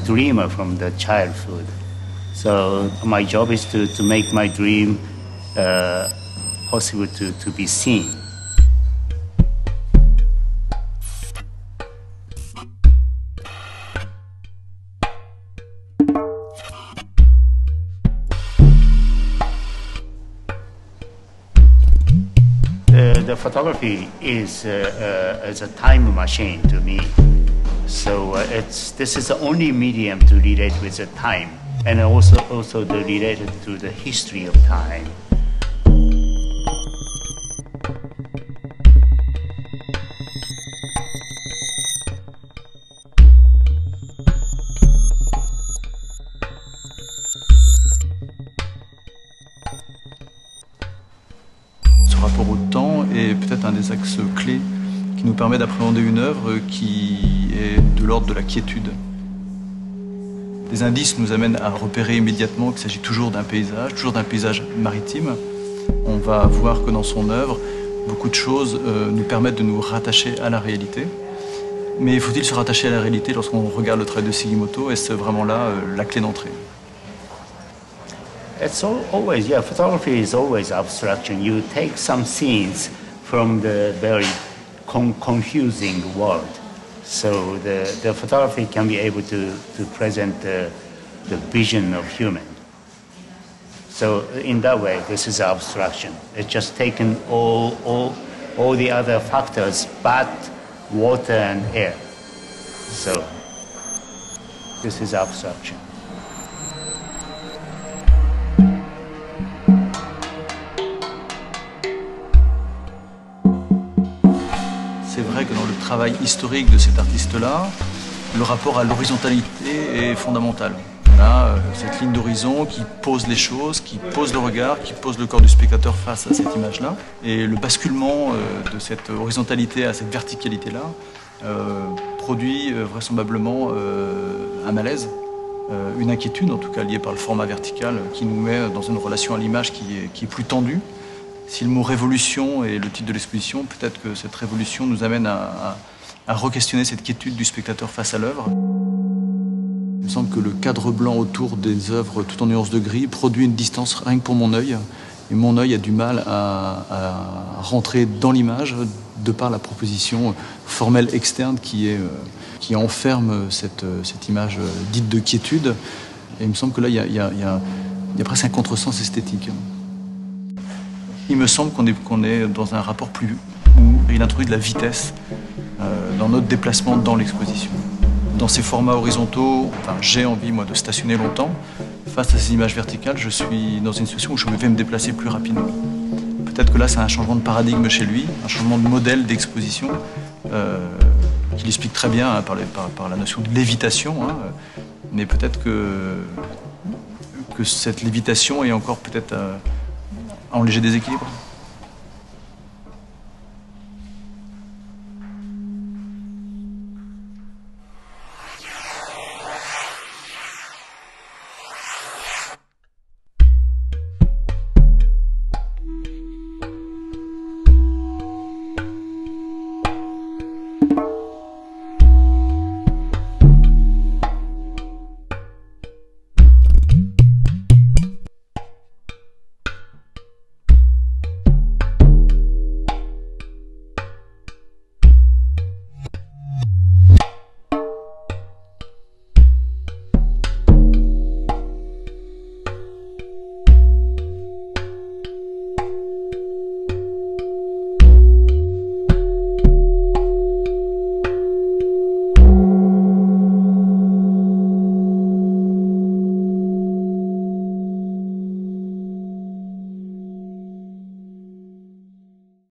dreamer from the childhood. So my job is to make my dream possible to be seen. The photography is a time machine to me. So this is the only medium to relate with the time, and also related to the history of time. Ce rapport au temps est peut-être un des axes clés qui nous permet d'appréhender une œuvre qui est de l'ordre de la quiétude. Les indices nous amènent à repérer immédiatement qu'il s'agit toujours d'un paysage maritime. On va voir que dans son œuvre, beaucoup de choses nous permettent de nous rattacher à la réalité. Mais faut-il se rattacher à la réalité lorsqu'on regarde le travail de Sugimoto? Est-ce vraiment là la clé d'entrée? It's always, yeah, photography is always abstraction. You take some scenes from the very confusing world. So the photography can be able to present the vision of human. So in that way, this is abstraction. It's just taken all the other factors but water and air. So this is abstraction. C'est vrai que dans le travail historique de cet artiste-là, le rapport à l'horizontalité est fondamental. On a cette ligne d'horizon qui pose les choses, qui pose le regard, qui pose le corps du spectateur face à cette image-là. Et le basculement de cette horizontalité à cette verticalité-là produit vraisemblablement un malaise, une inquiétude en tout cas liée par le format vertical qui nous met dans une relation à l'image qui est plus tendue. Si le mot révolution est le titre de l'exposition, peut-être que cette révolution nous amène à re-questionner cette quiétude du spectateur face à l'œuvre. Il me semble que le cadre blanc autour des œuvres tout en nuances de gris produit une distance rien que pour mon œil. Et mon œil a du mal à rentrer dans l'image de par la proposition formelle externe qui enferme cette image dite de quiétude. Et il me semble que là, il y a presque un contresens esthétique. Il me semble qu'on est dans un rapport plus où il introduit de la vitesse dans notre déplacement dans l'exposition. Dans ces formats horizontaux, j'ai envie moi de stationner longtemps. Face à ces images verticales, je suis dans une situation où je vais me déplacer plus rapidement. Peut-être que là, c'est un changement de paradigme chez lui, un changement de modèle d'exposition qu'il explique très bien par la notion de lévitation. Mais peut-être que cette lévitation est encore peut-être en léger déséquilibre.